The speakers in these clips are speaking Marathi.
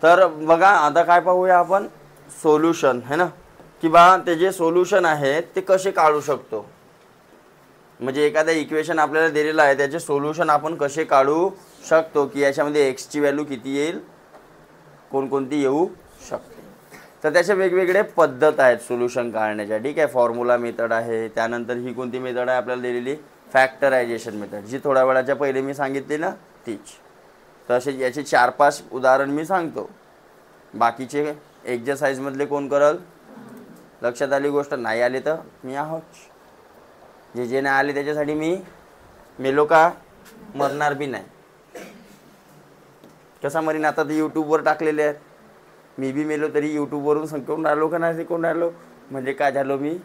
तर बघा आता काय पाहूया आपण, सोल्युशन है ना, की बा ते जे सोल्युशन आहेत ते कसे काढू शकतो. म्हणजे एखादा इक्वेशन आपल्याला दिलेलं आहे त्याचे सोल्युशन आपण कसे काढू शकतो, की याच्यामध्ये एक्सची व्हॅल्यू किती येईल, कोणकोणती येऊ शकते. तर त्याचे वेगवेगळे पद्धत आहेत सोल्युशन काढण्याच्या. ठीक आहे, फॉर्म्युला मेथड आहे, त्यानंतर ही कोणती मेथड आहे आपल्याला दिलेली, फॅक्टरायझेशन मेथड, जी थोड्या वेळाच्या पहिले मी सांगितली ना तीच. तसे याचे 4-5 उदाहरण मी सांगतो. बाकीचे एक्झरसाइजमधले कोण करल, लक्षात आली गोष्ट. नाही आले तर मी आहोत, जे नाही आले त्याच्यासाठी मी मेलो का, मरणार बी नाही. कसा मरीन, आता ते यूट्यूबवर टाकलेले आहेत. मी बी मेलो तरी यूट्यूबवरून संकवून राहिलो का नाही शिकवून राहिलो, म्हणजे काय झालो मी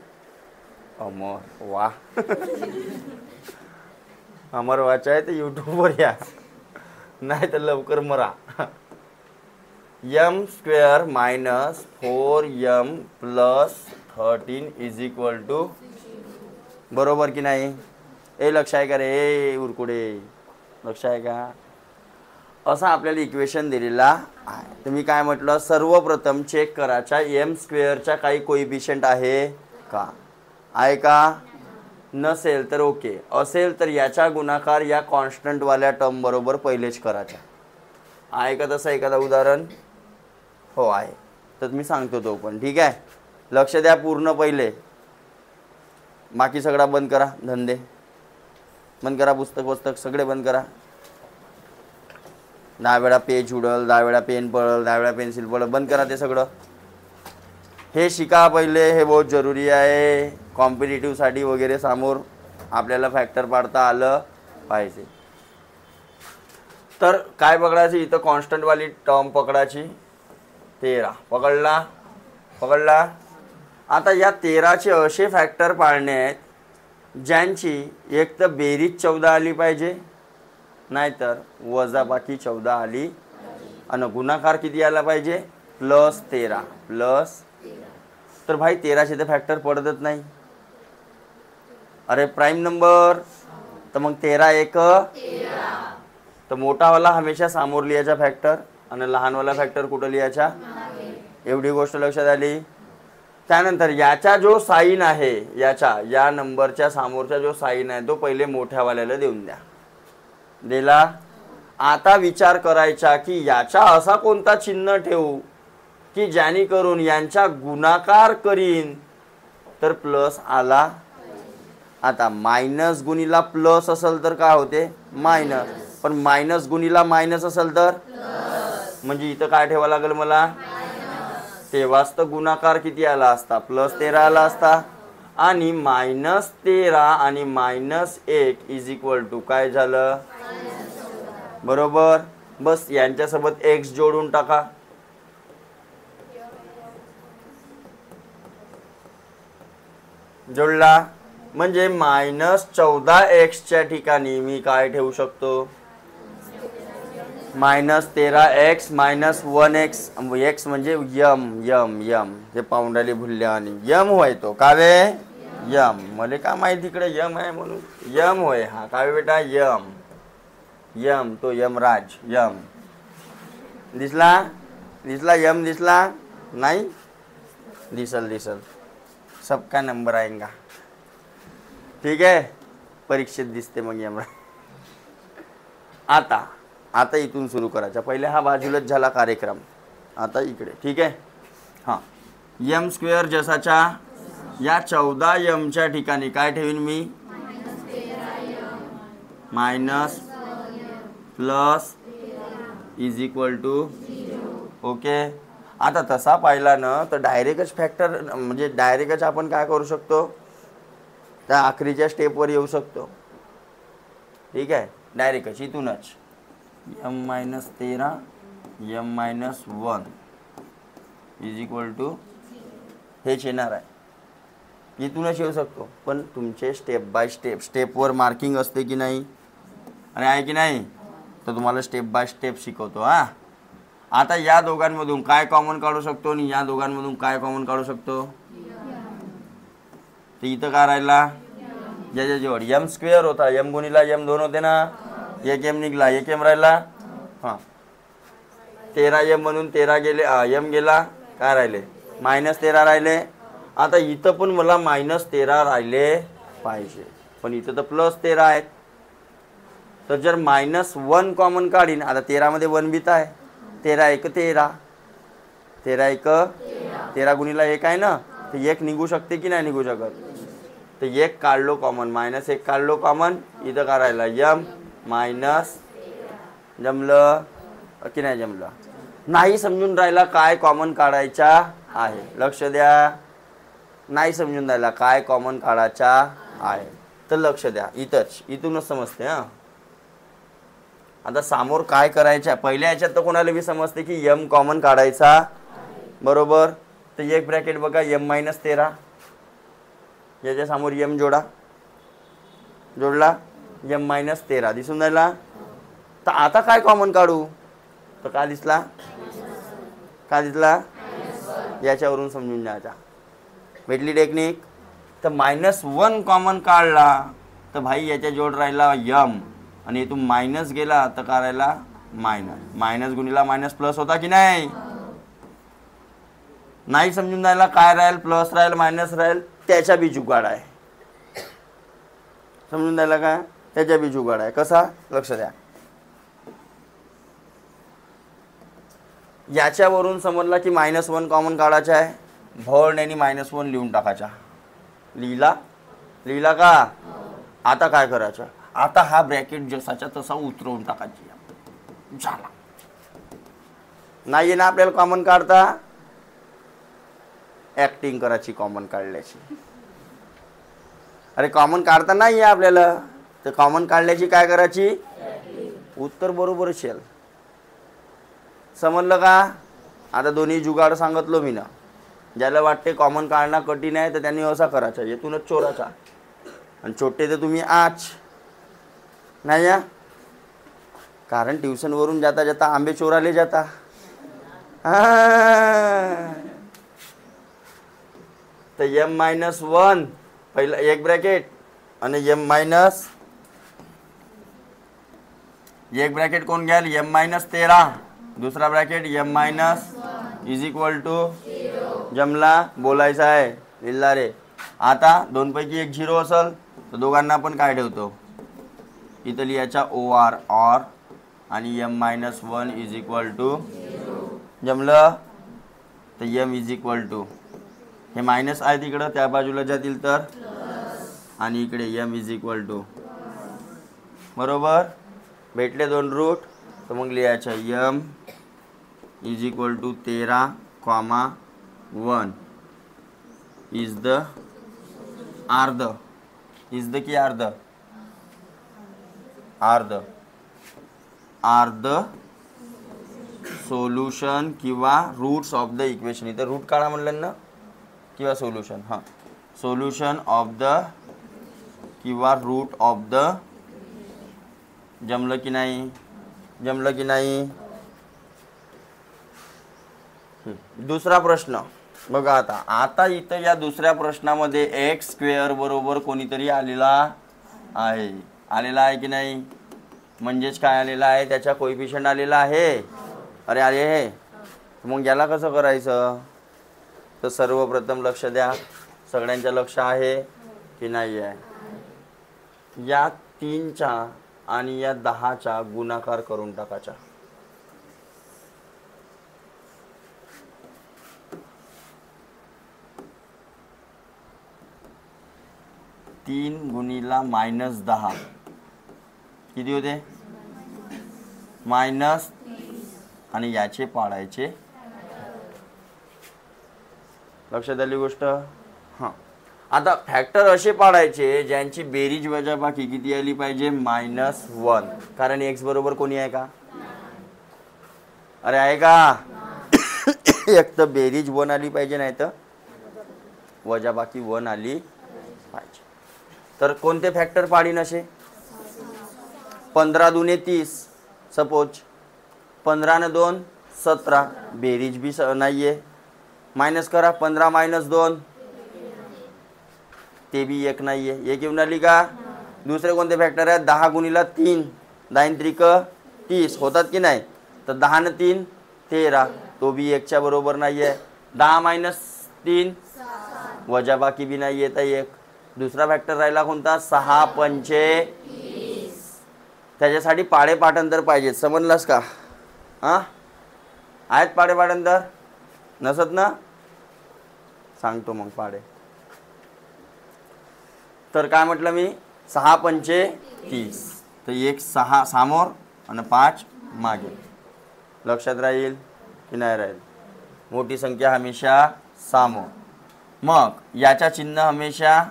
अमर. वा अमर व्हायचं आहे तर यूट्यूबवर या, नाही तर लवकर मरा. m² - 4m + 13 = बरोबर की नाही. ए लक्ष आहे का रे उरकुडे, लक्ष आहे का. असं आपल्याला इक्वेशन दिलेला आहे. तर मी काय म्हटलं, सर्वप्रथम चेक करायचा m² काही कोइफिशियंट आहे का. आहे का, नसेल तर ओके, असेल तर याचा गुणाकार या कॉन्स्टंटवाल्या टर्म बरोबर पहिलेच करायचा. आहे का तसं एखादा उदाहरण. हो आहे, तर मी सांगतो तो पण. ठीक आहे, लक्ष द्या पूर्ण. पहिले बाकी सगळा बंद करा, धंदे बंद करा, पुस्तक सगळे बंद करा. 10 वेळा पेज उडल, 10 वेळा पेन पडल, 10 वेळा पेन्सिल पडल, बंद करा ते सगळं. हे शिका पहिले, हे बहुत जरुरी आहे कॉम्पिटिटिव्हसाठी वगैरे. समोर आपल्याला फॅक्टर पाडता आलं पाहिजे. तर काय पकडायची इथं, कॉन्स्टंटवाली टर्म पकडायची. 13 पकडला. आता या 13चे असे फॅक्टर पाडणे आहेत ज्यांची एक तर बेरीज 14 आली पाहिजे, नाहीतर वजाबाकी 14 आली, आणि गुणाकार किती आला पाहिजे, +13 प्लस. तर भाई 13चे तर फॅक्टर पडतच नाही. अरे प्राईम नंबर, तर मग 13 एक 13. तर मोठावाला हमेशा समोर लिहायचा फॅक्टर, आणि लहानवाला फॅक्टर कुठं लिहायचा. एवढी गोष्ट लक्षात आली. त्यानंतर याचा जो साईन आहे, या नंबरच्या समोरचा जो साईन आहे तो पहिले मोठ्यावाल्याला देऊन द्या. दिला. आता विचार करायचा की याचा असा कोणता चिन्ह ठेवू की ज्याने करून यांचा गुणाकार करीन तर प्लस आला. आता मायनस गुणीला प्लस असेल तर काय होते, मायनस. पण मायनस गुणीला मायनस असेल तर म्हणजे इथं काय ठेवावं लागेल मला, तेव्हाच तर गुणाकार किती आला असता, +13 आला असता. आणि -13 आणि -1 = काय झालं, बरोबर. बस यांच्यासोबत x जोडून टाका. जोडला म्हणजे -14x च्या ठिकाणी मी काय ठेवू शकतो, -13x - 1x. x म्हणजे यम हे पाऊंडाली भुलल्या आणि यम होय तो कावे यम. मला काय माहिती इकडे यम आहे म्हणून, यम होय हा कावे बेटा, यम तो यमराज. यम दिसला यम दिसला नाही, दिसल सबका नंबर आएगा. ठीक आहे, परीक्षेत दिसते मग यमराज. आता इथून सुरू करायचा. पहिले हा बाजूलाच झाला कार्यक्रम, आता इकडे. ठीक आहे. हां, m² जसाच्या या 14m ठिकाणी काय ठेवीन मी, मायनस प्लस = ओके. आता तसा पाहिला ना तर डायरेक्टच फॅक्टर म्हणजे डायरेक्टच आपण काय करू शकतो, त्या आखरीच्या स्टेपवर येऊ शकतो. ठीक आहे, डायरेक्टच इथूनच m - 13 m - 1 हेच येणार आहे. इथूनच येऊ शकतो. पण तुमचे स्टेप बाय स्टेपवर मार्किंग असते की नाही, आणि आहे की नाही, तर तुम्हाला स्टेप बाय स्टेप शिकवतो. आता या दोघांमधून काय कॉमन काढू शकतो आणि या दोघांमधून काय कॉमन काढू शकतो, तर इथं काय राहिला, ज्याच्या जवळ m² होता, m गुणीला m 2 होते ना, 1m निघाला, 1m राहिला. हां, 13m म्हणून 13 गेले, m गेला, काय राहिले -13 राहिले. आता इथं पण मला -13 राहिले पाहिजे, पण इथं तर +13 आहेत. तर जर -1 कॉमन काढीन, आता 13 मध्ये 1 बीत आहे, 13 1 13, 13 1 13 गुणीला 1 आहे ना, तर 1 निघू शकते की नाही निघू शकत. तर 1 काढलो कॉमन, -1 काढलो कॉमन, इथं काय राहिला m मायनस, जमलं की नाही जमलं. नाही समजून राहिला काय कॉमन काढायचा आहे, लक्ष द्या. नाही समजून राहिला काय कॉमन काढायचा आहे तर लक्ष द्या, इथूनच समजते. हां, आता समोर काय करायचं आहे, पहिल्या याच्यात तर कोणाला बी समजते की m कॉमन काढायचा, बरोबर. तर एक ब्रॅकेट बघा, m - 13, याच्या समोर m जोडा, जोडला, m - 13 दिसून राहिला. तर आता काय कॉमन काढू, तर काय दिसला, काय दिसला, याच्यावरून समजून घ्यायचा. भेटली टेक्निक. तर -1 कॉमन काढला तर भाई याच्या जोड राहिला m, आणि इथून मायनस गेला तर काय राहिला मायनस गुणीला मायनस प्लस होता की नाही. नाही समजून राहिला काय राहील, प्लस राहील मायनस राहील, त्याचा बी जुगाड आहे. समजून राहिला का, त्याचा बी जुगाड आहे. कसा, लक्ष द्या. याच्यावरून समजला की -1 कॉमन काढायचा आहे, भरण्याने -1 लिहून टाकायचा. लिहिला का. आता काय करायचं, आता हा ब्रॅकेट जसाच्या तसा उतरवून टाकायची. झाला. नाही ना आपल्याला कॉमन काढता, ऍक्टिंग करायची कॉमन काढल्याची. अरे कॉमन काढता नाही आहे आपल्याला, तर कॉमन काढल्याची काय करायची, उत्तर बरोबर असेल. समजलं का. आता दोन्ही जुगाड सांगितलो मी ना. ज्याला वाटते कॉमन काढणं कठीण आहे तर त्यांनी असा करायचा, येथूनच चोराचा. आणि छोटे तर तुम्ही आज नाही या, कारण ट्युशनवरून जाता जाता आंबे चोराले जाता. तर m - 1 पहिला एक ब्रॅकेट, आणि m एक ब्रॅकेट कोण घ्याल, m - 13, दुसरा bracket m is equal to, जमला, बोलायचं आहे, लिहिला रे. आता दोन पैकी एक 0 असेल तर दोघांना आपण काय ठेवतो, इथं लिहायचा OR ऑर, आणि m - 1 इज इक्वल टू, जमलं. तर m इज इक्वल टू, हे मायनस आहे तिकडं त्या बाजूला जातील तर, आणि इकडे m इज इक्वल टू, बरोबर. भेटले दोन रूट, तर मग लिहायचं m is equal to 13, 1 is the अर्ध, इज द की अर्ध, अर्ध सोल्युशन किंवा रूट्स ऑफ द इक्वेशन. इथं रूट काढा म्हणलं ना, किंवा सोल्युशन. हां, सोल्युशन ऑफ द किंवा रूट ऑफ द. जमलं की नाही, जमलं की नाही. दुसरा प्रश्न बघा. आता इथं या दुसऱ्या प्रश्नामध्ये x² बरोबर कोणीतरी आलेला आहे, आलेला आहे की नाही. म्हणजेच काय आलेला आहे, त्याचा कोएफिशियंट आलेला आहे. अरे आले आहे. मग याला कसं करायचं, तर सर्वप्रथम लक्ष द्या, सगळ्यांचं लक्ष आहे की नाही आहे. या 3चा आणि या 10चा गुणाकार करून टाकायचा. 3 गुणीला -10 किती होते, मायनस, आणि याचे पाडायचे. लक्षात आली गोष्ट. हां, आता फॅक्टर असे पाडायचे ज्यांची बेरीज वजाबाकी किती आली पाहिजे, -1. कारण x बरोबर कोणी आहे का, अरे आहे का. एक तर बेरीज 1 आली पाहिजे, नाही तर वजाबाकी 1 आली पाहिजे. तर कोणते फॅक्टर पाडीन असे, 15 दुने 30, सपोज 15 ने 2 17, बेरीज भी नाही आहे. मायनस करा, 15 - 2 ते बी 1 नाही आहे. एक येऊन आली का. दुसरे कोणते फॅक्टर आहेत, 10 गुणीला 3, 10 त्रिक 30 होतात की नाही. तर 10 ने 3 13, तो बी 1च्या बरोबर नाही आहे. 10 - 3 वजाबाकी बी नाही येत आहे 1. दुसरा फॅक्टर राहिला कोणता? 6 पंचे 30. त्याच्यासाठी पाढे पाठांतर पाहिजेत, समजलास का? हां, आहेत पाढे पाठांतर? नसत ना? सांगतो मग पाढे. तर काय म्हटलं मी? 6 पंचे 30. तर 1 6 समोर आणि 5 मागे. लक्षात राहील की नाही राहील? मोठी संख्या हमेशा समोर. मग याच्या चिन्ह हमेशा,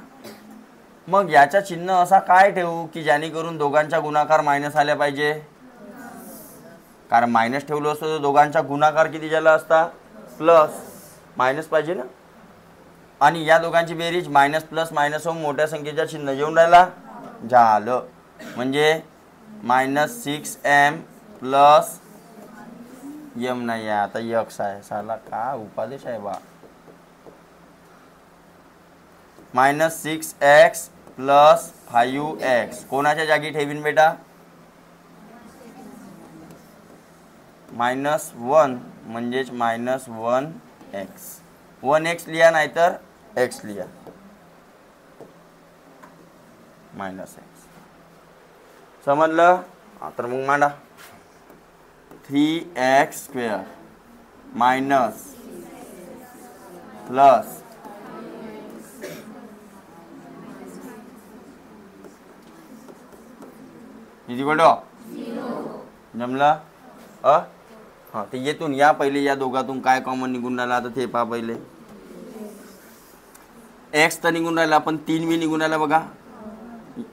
मग याच्या चिन्ह असा काय ठेवू की जेणेकरून दोघांचा गुणाकार मायनस आल्या पाहिजे? कारण मायनस ठेवलं असतं तर दोघांचा गुणाकार किती झाला असता? प्लस. मायनस पाहिजे ना. आणि या दोघांची बेरीज मायनस प्लस मायनस होऊन मोठ्या संख्येचा चिन्ह येऊन राहिला. झालं. म्हणजे -6m प्लस m नाही आहे आता x आहे. साला का उपादेश आहे बा. -6x प्लस 5x कोणाच्या जागी ठेवीन बेटा? -1 म्हणजेच -1x. 1x लिहा नाहीतर x लिहा. -x. समजलं? तर मग मांडा. 3x² मायनस प्लस जमलं? हां, ते येथून या पहिले या दोघातून काय कॉमन निघून राहिला आता ते पहा पहिले. x तर निघून राहिला पण 3 बी निघून राहिला बघा.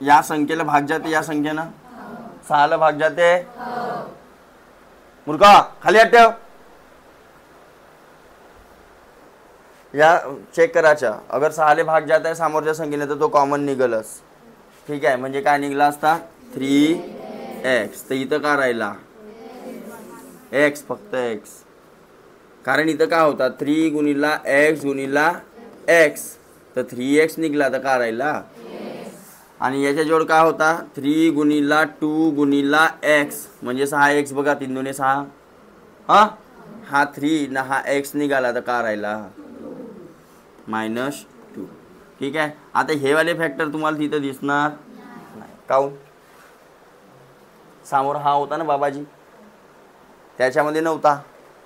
या संख्येला भाग जाते या संख्येनं. 6ला भाग जाते. मुर्गा खाली हात ठेव. या चेक करायचा. अगर 6ले भाग जात आहे समोरच्या संख्येने तर तो कॉमन निघलच. ठीक आहे. म्हणजे काय निघला असता? 3x. तर इथं का राहिला? x, फक्त x. कारण इथं काय होता? 3 गुणिला x गुणिला x. तर 3x निघला तर का राहिला? आणि याच्या जोड काय होता? 3 गुणिला 2 गुणिला x म्हणजे 6x बघा. 3 दुने 6. हां, हा 3 ना हा x निघाला तर का राहिला? -2. ठीक आहे. आता हे वाले फॅक्टर तुम्हाला तिथं दिसणार नाही. काऊन? समोर हा होता ना बाबाजी, त्याच्यामध्ये नव्हता.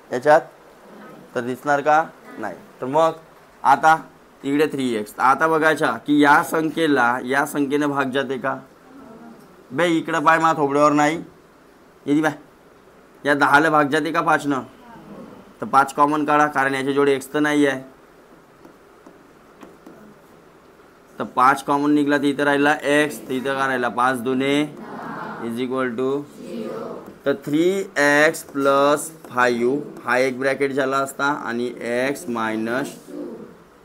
याच्यात तर दिसणार का? नाही. तर मग आता इकडे 3x. आता बघायचा की या संख्येला या संख्येने भाग जाते का? बे इकडं पाय मा थोबड्यावर नाही येते बाय. या 10ला भाग जाते का 5नं? तर 5 कॉमन काढा कारण याच्या जोडे x तर नाही आहे. तर 5 कॉमन निघला तर इथं राहिला x. तर इथं का राहिला? 5 दुने = 0. तर 3x प्लस 5 हा एक ब्रॅकेट झाला असता आणि x -2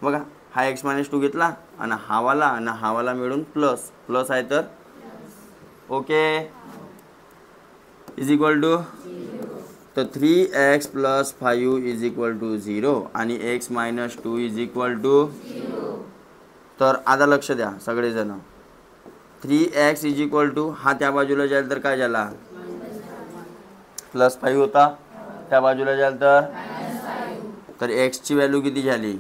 बघा. हा x -2 घेतला आणि हावाला मिळून प्लस प्लस आहे तर ओके = तर 3x प्लस 5 = 0 आणि x -2 = 0. तर आता लक्ष द्या सगळेजण. 3x = हा त्या बाजूला जाईल तर काय झाला? +5 होता. त्या बाजूला जाईल तर x ची व्हॅल्यू किती झाली?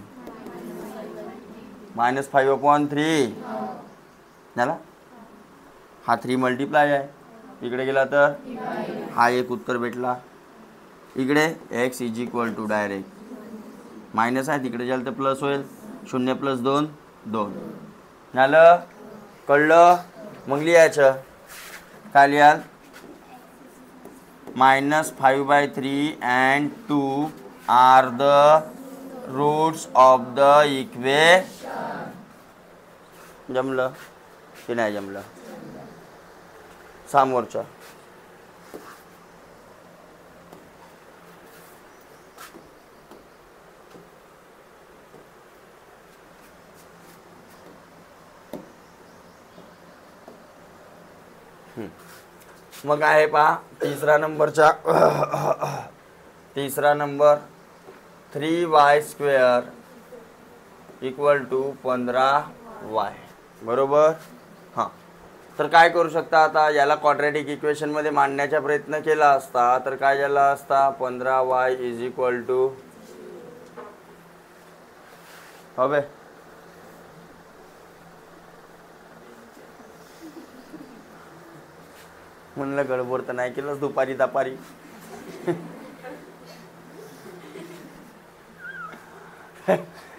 -5/3 झाला. हा 3 मल्टिप्लाय आहे. इकडे गेला तर हा एक उत्तर भेटला. इकडे x = डायरेक्ट मायनस आहे. तिकडे जाईल तर प्लस होईल. 0 + 2 2 झालं. कळलं? मग लिहायचं. काय लिहाल? -5/3 and 2 are the roots of the equation. जमलं की नाही जमलं? समोरचं मग आहे पहा तिसरा नंबरचा. तिसरा नंबर 3y² = 15y बरोबर. हां, तर काय करू शकता आता, याला क्वाड्रॅटिक इक्वेशनमध्ये मांडण्याचा प्रयत्न केला असता तर काय झाला असता, 15y इज इक्वल टू हवे म्हणलं गडबड तर नाही केलंच दुपारी दापारी.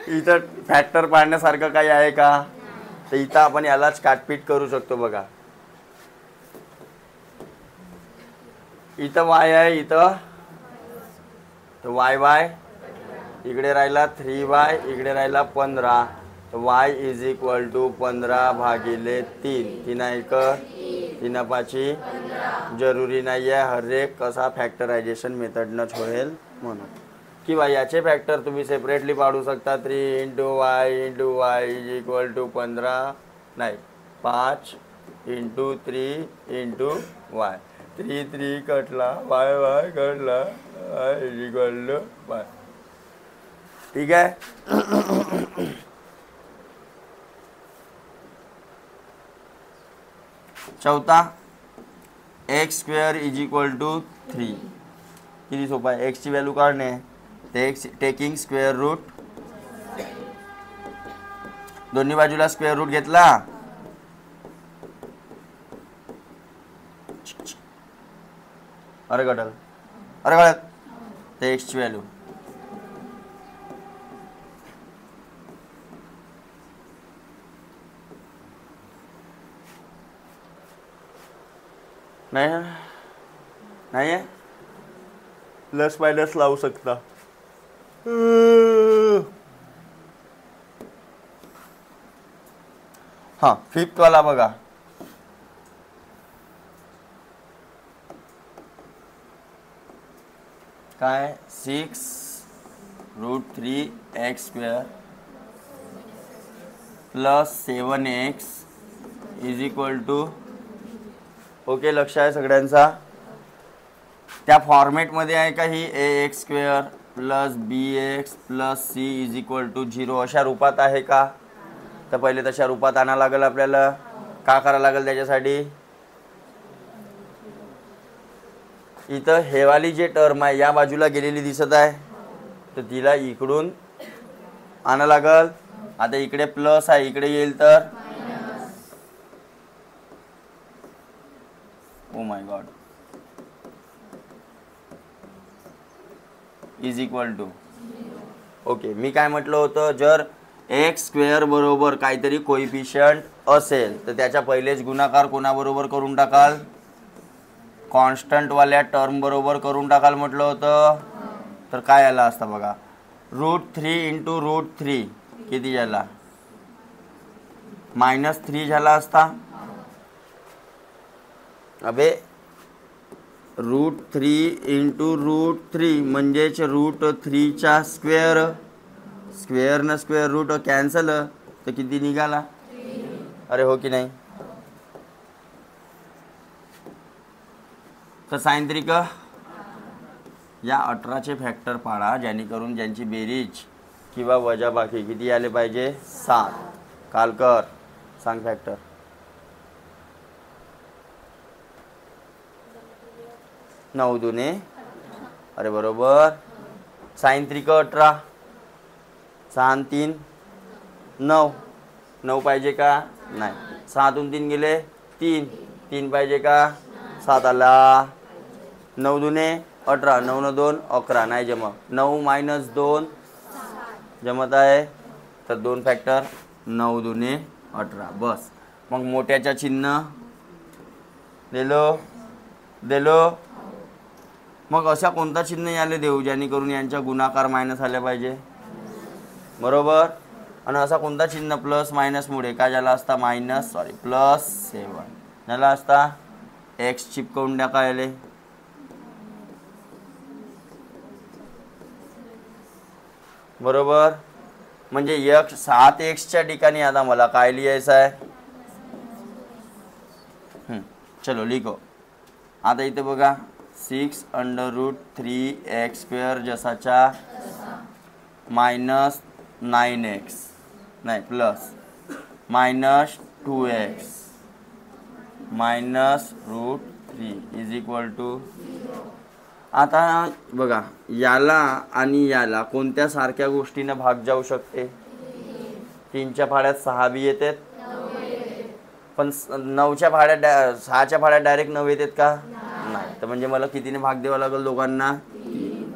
इथं फॅक्टर पाडण्यासारखं काही आहे का, तर इथं आपण यालाच काटपीट करू शकतो बघा. इथं y आहे, इथं वाय वाय इकडे राहिला 3y, इकडे राहिला 15. y इज इक्वल टू 15 भागिले 3. 3 एक 3 पाची जरुरी नाही आहे, हर एक कसा फॅक्टरायझेशन मेथडनंच होईल म्हणून. किंवा याचे फॅक्टर तुम्ही सेपरेटली पाडू शकता. 3 into Y is equal to 15 नाही 5 इंटू 3 इंटू वाय. 3 3 कटला, वाय कटला, Y is equal to Y. ठीक आहे. चौथा X square is equal to 3. किती सोपा आहे, एक्सची व्हॅल्यू काढणे. ते एक्स टेकिंग स्क्वेअर रूट, दोन्ही बाजूला स्क्वेअर रूट घेतला, अरे गटल अरे गळत, ते एक्सची व्हॅल्यू नाही आहे, प्लस मायनस लावू शकता. हां, फिफ्थ वाला बघा. काय 6√3x square plus 7x is equal to, okay लक्ष आहे सगळ्यांचा. त्या फॉर्मेटमध्ये आहे का ही ax square plus bx plus c is equal to 0 अशा रूपात आहे का, तर पहिले तशा रूपात आणावं लागेल आपल्याला. का करावं लागेल त्याच्यासाठी, इथं हेवाली जे टर्म आहे या बाजूला गेलेली दिसत आहे, तर तिला इकडून आणावं लागेल. आता इकडे प्लस आहे, इकडे येईल तर oh my God is equal to, okay. मी काय म्हटलं होतं, जर एक्स स्क्वेअर बरोबर काहीतरी कोइफिशियंट असेल तर त्याच्या पहिलेच गुणाकार कोणाबरोबर करून टाकाल, कॉन्स्टंटवाल्या टर्म बरोबर करून टाकाल म्हटलं होतं. तर काय आला असता बघा, √3 इंटू √3 किती झाला, -3 झाला असता. अबे √3 इंटू √3 म्हणजेच √3चा स्क्वेअर, स्क्वेअर न स्क्वेअर रूट कॅन्सल, तर किती निघाला, अरे हो की नाही. तर सायंत्रिक या 18चे फॅक्टर पाडा, जेणेकरून ज्यांची बेरीज किंवा वजाबाकी किती आले पाहिजे, 7. कालकर सांग फॅक्टर. 9 दुने, अरे बरोबर. सायंत्रिक 18, 6 3 9, 9 पाहिजे का नाही, 6तून 3 गेले 3, 3 पाहिजे का, 7 आला. 9 दुने 18, 9 न 2 11, नाही जमत. 9 - 2 जमत आहे, तर 2 फॅक्टर 9 दुने 18 बस. मग मोठ्याच्या चिन्ह दिलो. मग अशा कोणता चिन्ह याले देऊ जेणेकरून यांच्या गुणाकार मायनस आल्या पाहिजे, बरोबर. आणि असा कोणता चिन्ह प्लस मायनस मुळे काय झाला असता, +7 झाला असता. एक्स चिपकवून टाका याले, बरोबर. म्हणजे 7x ठिकाणी आता मला काय लिहायचं आहे, चलो लिखो. आता इथे बघा 6√3x स्क्वेअर जसाच्या -9x नाही plus -2x -√3 is equal to. आता बघा, याला आणि याला कोणत्या सारख्या गोष्टीनं भाग जाऊ शकते? 3च्या भाड्यात 6 बी येतात, पण 9च्या भाड्यात 6च्या भाड्यात डायरेक्ट 9 येतात का? नाही. तर म्हणजे मला कितीने भाग द्यावा लागेल दोघांना?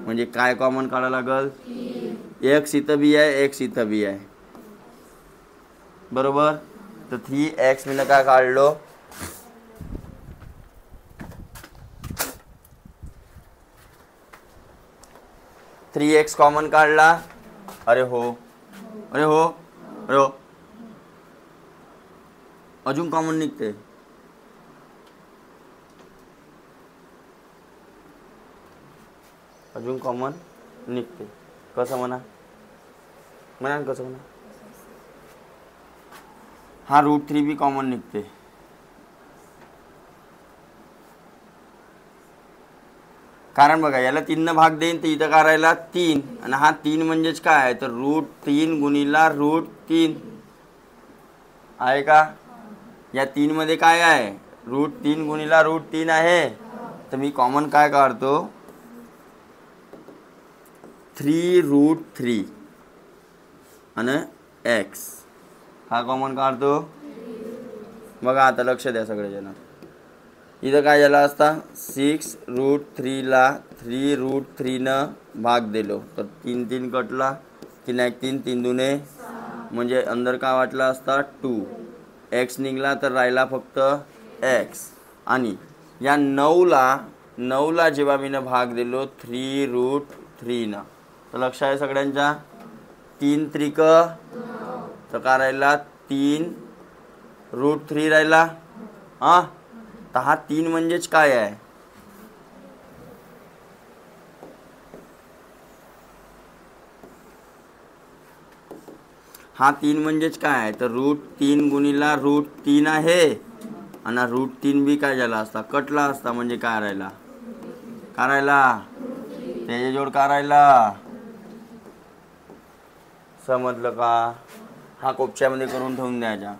म्हणजे काय कॉमन काढावं लागेल? x इथं बी आहे, x इथं बी आहे, बरोबर. तर 3x मी काय काढलो? 3x कॉमन काढला. अरे हो, अरे हो, अरे हो, अजून कॉमन निघते. अजून कॉमन निघते. कसं म्हणा? म्हणा कसं म्हणा? हा √3 बी कॉमन निघते. कारण बघा, याला 3 भाग देईन तर इथं करायला 3, आणि हा 3 म्हणजेच काय आहे? तर √3 गुणिला √3 आहे का? या 3 मध्ये काय आहे? √3 गुणिला √3 आहे. तर मी कॉमन काय काढतो? 3√3 आणि x हा कॉमन काढतो. बघा आता लक्ष द्या सगळेजण. इथं काय झालं असता? 6√3ला 3√3नं भाग दिलो तर 3 3 कटला, 3 1 3, 3 दुने, म्हणजे अंदर काय वाटला असता? 2. x निघला तर राहिला फक्त x. आणि या 9ला जेव्हा मीनं भाग दिलो 3√3नं, तर लक्ष आहे सगळ्यांच्या? 3 त्रिक तर काय राहिला? 3√3 राहिला. हां, तर हा 3 म्हणजेच काय आहे? हा 3 म्हणजेच काय आहे? तर √3 गुणिला √3 आहे, आणि √3 बी काय झाला असता? कटला असता. म्हणजे काय राहिला? काय राहिला? त्याच्याजवळ काय राहिला? समजलं का? हा कोपच्यामध्ये करून ठेवून द्यायचा.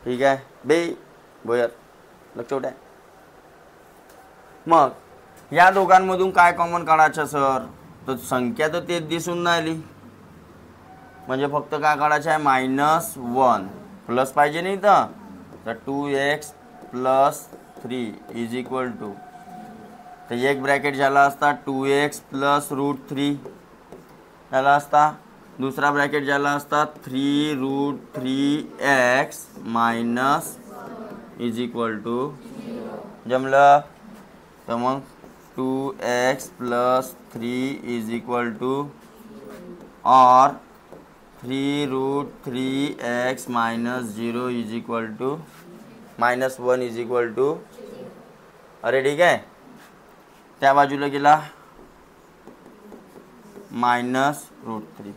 ठीक आहे बे बोयर, लक्ष आहे. मग या दोघांमधून काय कॉमन काढायचं सर? तर संख्या तर तेच दिसून नाही आली, म्हणजे फक्त काय काढायचं आहे? -1 प्लस पाहिजे नाही तर 2x + 3 इज इक्वल टू. तर एक ब्रॅकेट झाला असता 2x + √3 झाला असता. दुसरा ब्रॅकेट झाला असता 3√3x - इज इक्वल टू. जमलं? तर मग 2x + 3 इज इक्वल टू और 3√3x - 0 is equal to -1 is equal to. अरे ठीक आहे, त्या बाजूला गेला -√3,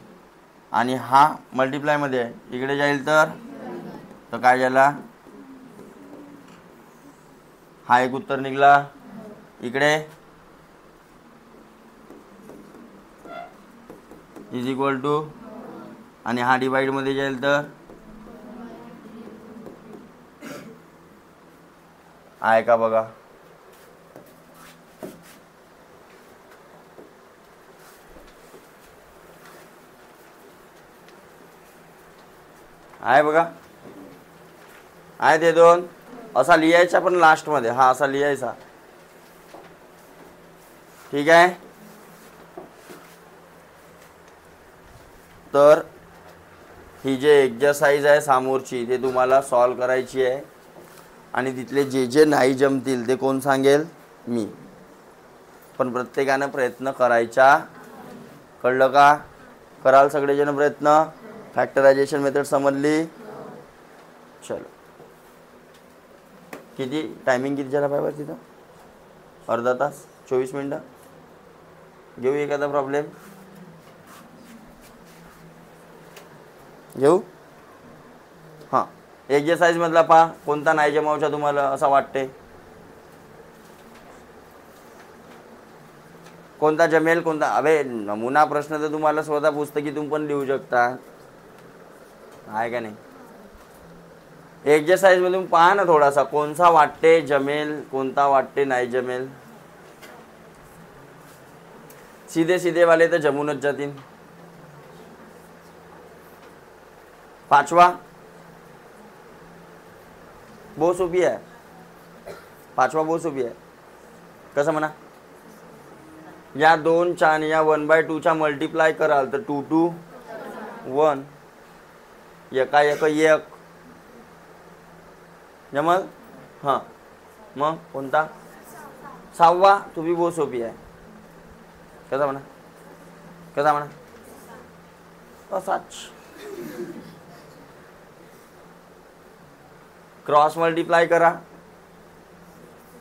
आणि हा मल्टिप्लायमध्ये आहे, इकडे जाईल तर काय झाला? हा एक उत्तर निघाला. इकडे इज इक्वल टू, आणि हा डिवाइडमध्ये जाईल तर आहे का? बघा, आहे बघा, आहे ते 2. असा लिहायचा, पण लास्टमध्ये हा असा लिहायचा. ठीक आहे. तर ही जे एक्झरसाइज आहे समोरची, ते तुम्हाला सॉल्व करायची आहे, आणि तिथले जे जे नाही जमतील ते कोण सांगेल? मी. पण प्रत्येकानं प्रयत्न करायचा. कळलं का? कराल सगळेजण प्रयत्न. फॅक्टरायझेशन मेथड समजली? चलो. किती टायमिंग किती झाला पाहिजे तिथं? अर्धा तास, 24 मिनटं. घेऊ एखादा प्रॉब्लेम? घेऊ? हां, एक्झरसाइजमधला पहा कोणता नाही जमावचा तुम्हाला असं वाटते? कोणता जमेल, कोणता? अबे नमुना प्रश्न तर तुम्हाला स्वतः पुस्तकीतून पण लिहू शकता, आहे का नाही? एक्सरसाइज मधून पहा ना थोडासा, कोणता वाटते जमेल, कोणता वाटते नाही जमेल. सीधे सीधे वाले तर जमूनच जातील. 5वा बहुत सोपी आहे. 5वा बहुत सोपी आहे. कसं म्हणा, या 2च्या आणि या 1/2च्या मल्टिप्लाय कराल तर 2 2 1 एका एक एक जमल. हां मग कोणता 6वा, तो भी बहुत सोपी आहे. कसा म्हणा, कसा म्हणा, असाच. क्रॉस मल्टिप्लाय करा.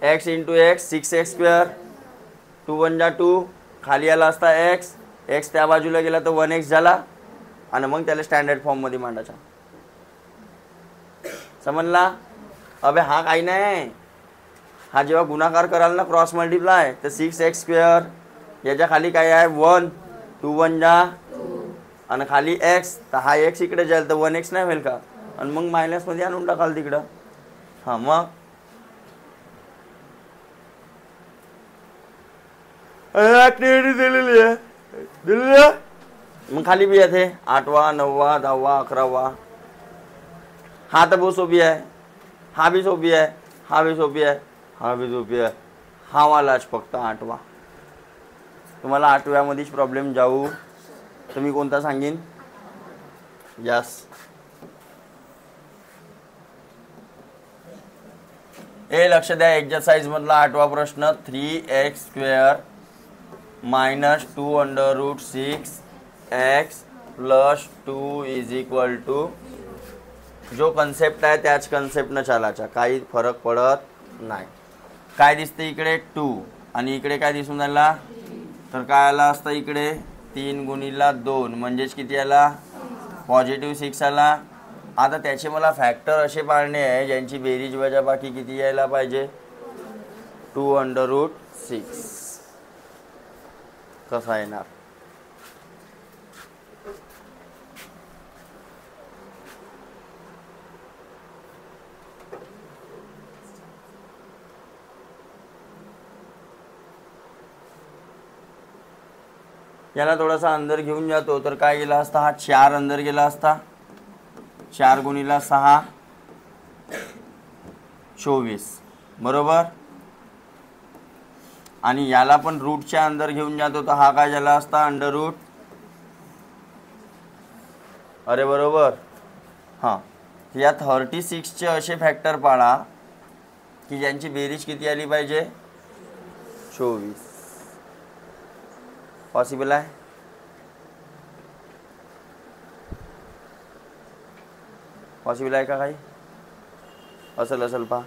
x into x 6x². 2 1 जा 2, खाली आला असता x, x त्या बाजूला गेला तर 1x झाला आणि मग त्याला स्टँडर्ड फॉर्ममध्ये मांडायचा. समजला. अबे हा काही नाही, हा जेव्हा गुणाकार कराल ना क्रॉस मल्टिप्लाय तर 6x², याच्या खाली काय आहे 1, 2 1 जा आणि खाली x, तर हा x इकडे जाईल तर 1x नाही होईल का, आणि मग मायनसमध्ये आणून टाकाल तिकडं. हां मग दिलेली आहे, दिलेली आहे. मग खाली भी येते 8वा 9वा 10वा 11वा. हा तर बहुत सोपी आहे. हा भी सोपी आहे, हा भी सोपी आहे, हा भी सोपी आहे. हा वालाच फक्त 8वा. तुम्हाला 8व्यामध्येच प्रॉब्लेम जाऊ तर मी कोणता सांगेन. यस. हे लक्ष द्या, एक्सरसाइज मधला 8वा प्रश्न. 3x² minus 2√6x plus 2 is equal to. जो कन्सेप्ट आहे त्याच कन्सेप्टनं चालायचा, काही फरक पडत नाही. काय दिसते इकडे 2 आणि इकडे काय दिसून राहिला, तर काय आला असता इकडे 3 गुणिला 2 म्हणजेच किती आला, +6 आला. आता त्याचे मला फॅक्टर असे पाळणे आहे ज्यांची बेरीज वजाबाकी किती यायला पाहिजे, 2√6. कसा येणार. याला थोडासा अंदर घेऊन जातो तर काय गेला असता, हा 4 अंदर गेला असता. 4 गुणिला 6 24 बरोबर. आणि याला पण रूटच्या अंदर घेऊन जातो तर हा काय झाला असता, अंडर रूट. अरे बरोबर. हां, या 36चे असे फॅक्टर पाळा की ज्यांची बेरीज किती आली पाहिजे, 24. पॉसिबल आहे. पॉसिबल आहे का काही. असेल पहा,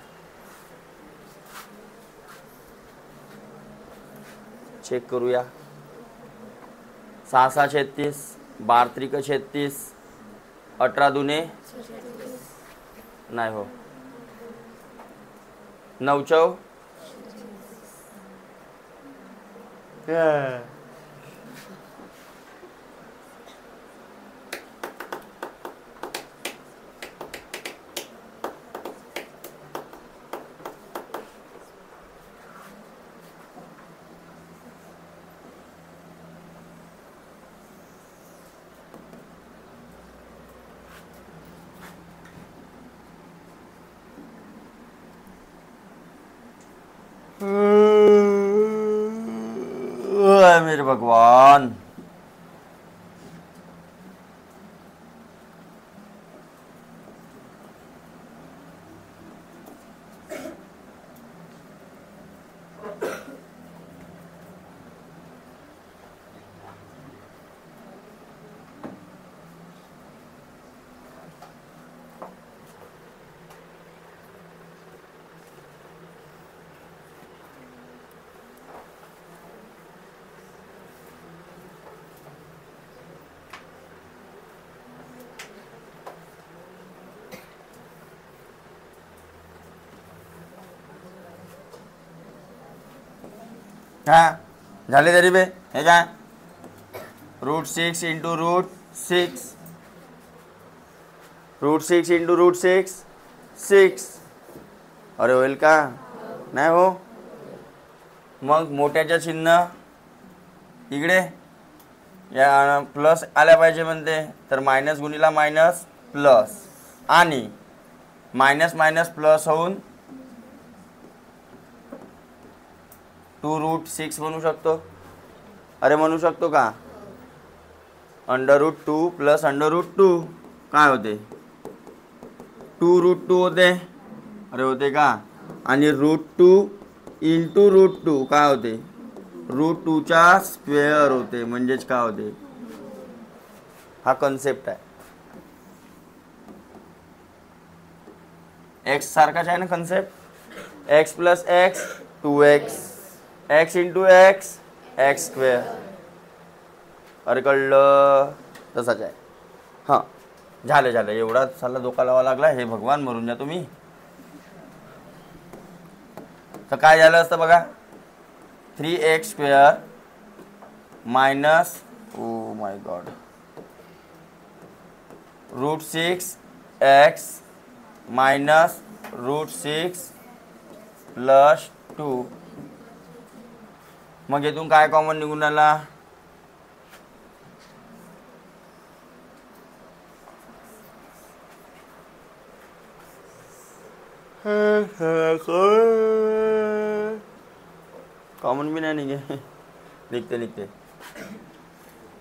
चेक करूया. 6 6 36, 12 त्रिक 36, 18 दुने नाही हो, 9 चौ मेरे भगवान. हाँ झाले तरी बे हे काय, √6 इंटू √6, √6 इंटू √6 6. अरे होईल का? नाही हो. मग मोठ्याच्या चिन्ह इकडे या प्लस आल्या पाहिजे म्हणते, तर मायनस गुणिला मायनस प्लस, आणि मायनस मायनस प्लस होऊन 2√6 म्हणू शकतो. अरे म्हणू शकतो का? √2 प्लस √2 काय होते? 2√2 होते. अरे होते का? आणि √2 इंटू √2 काय होते? √2चा स्क्वेअर होते. म्हणजेच काय होते? हा कन्सेप्ट आहे. एक्स सारखाच आहे ना concept. X plus x 2x, x into x x square. अरे कळलं? तसाच आहे. हां झालं एवढा साला धोका लावा लागला. हे भगवान मरून जा तुम्ही. तर काय झालं असतं बघा, 3x² minus O my God √6x minus √6 plus 2. मग इथून काय कॉमन निघून आला? कॉमन भी नाही निघे. लिखते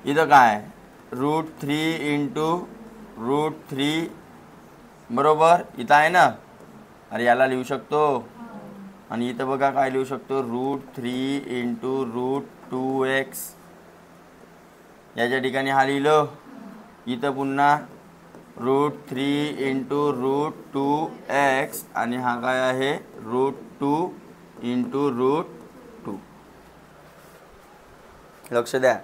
इथं काय? √3 इंटू √3 बरोबर इथं आहे ना. अरे याला लिहू शकतो. आणि इथं बघा काय लिहू शकतो? √3 इंटू √2x. याच्या ठिकाणी हा लिहिलं. इथं पुन्हा √3 इंटू √2x आणि हा काय आहे? √2 इंटू √2. लक्ष द्या.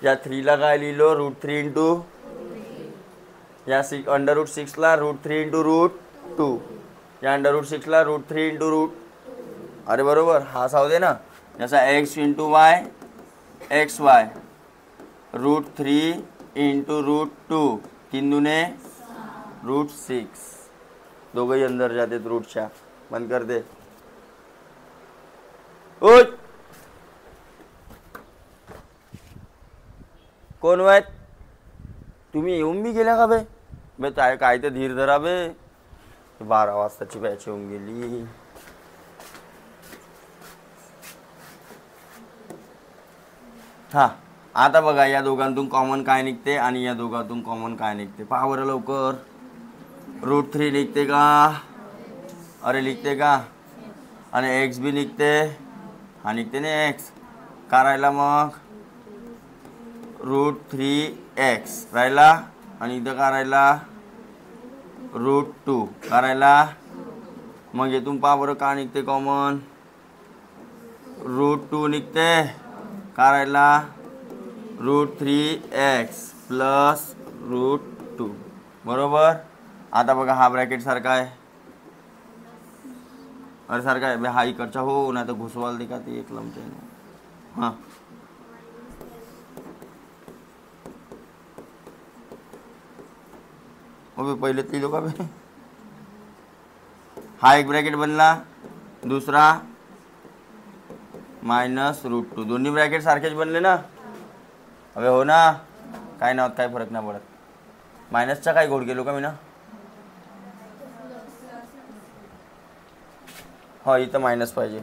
या 3ला काय लिहिलं? √3 इंटू, या √6ला √3 इंटू √2, या √6ला √3 इंटू अरे बरोबर हा साव दे ना. जसा x into Y x Y, √3 into √2 3 दुने √6. दोघंही अंदर जाते रूटच्या. बंद कर दे. ओ कोण वाय? तुम्ही येऊन बी गेल्या का बे? बे काय तर धीर धरा बे. 12 वाजताची बॅच येऊन गेली. हा आता बघा, या दोघांतून कॉमन काय निघते आणि या दोघांतून कॉमन काय निघते? पहा बरं लवकर. √3 निघते का? अरे लिखते का? आणि एक्स बी निघते. हा निघते ना एक्स. का राहिला मग? √3x राहिला. आणि इथं का राहिला? √2 का राहिला? मग इथून पहा बरं का निघते कॉमन? √2 निघते. का राहिला? √3x प्लस √2 बरोबर. आता बघा हा ब्रॅकेट सारखा आहे. अरे सारखा आहे हा इकडचा हो, नाही तर घुसवाल दे का ते एक लमते. हां पहिले लिहिलो का बे? हा एक ब्रॅकेट बनला, दुसरा मायनस √2. दोन्ही ब्रॅकेट सारखेच बनले ना. अबे हो ना. काय ना काय फरक नाही पडत. मायनसचा काय घोड गेलो का मी ना? हो इथं मायनस पाहिजे.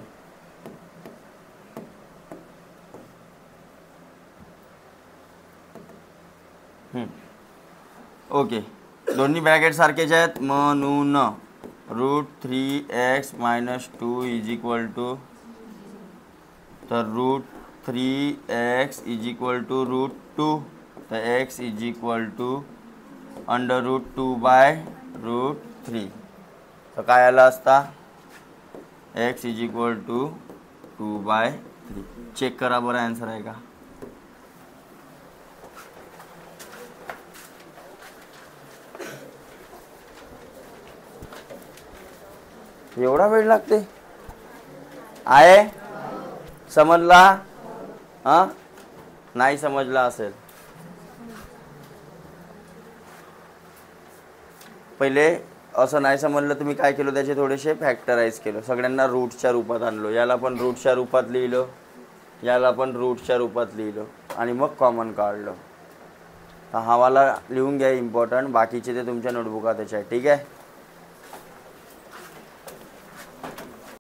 ओके दोन्ही ब्रॅकेट सारखेच आहेत म्हणून √3x - 2 इज इक्वल टू, तर √3x इज इक्वल टू √2, तर x इज इक्वल टू √2/√3. तर काय आला असता? x is equal to 2/3. Check करा बरं आन्सर आहे का? एवढा वेळ लागते आहे? समजला? हां नाही समजला असेल पहिले असं नाही समजलं तुम्ही काय केलं, त्याचे थोडेसे फॅक्टराईज केलं, सगळ्यांना रूटच्या रूपात आणलो, याला पण रूटच्या रूपात लिहिलं, याला पण रूटच्या रूपात लिहिलं आणि मग कॉमन काढलं. तर हा वाला लिहून घ्या इम्पॉर्टंट, बाकीचे ते तुमच्या नोटबुकात आहे. ठीक आहे.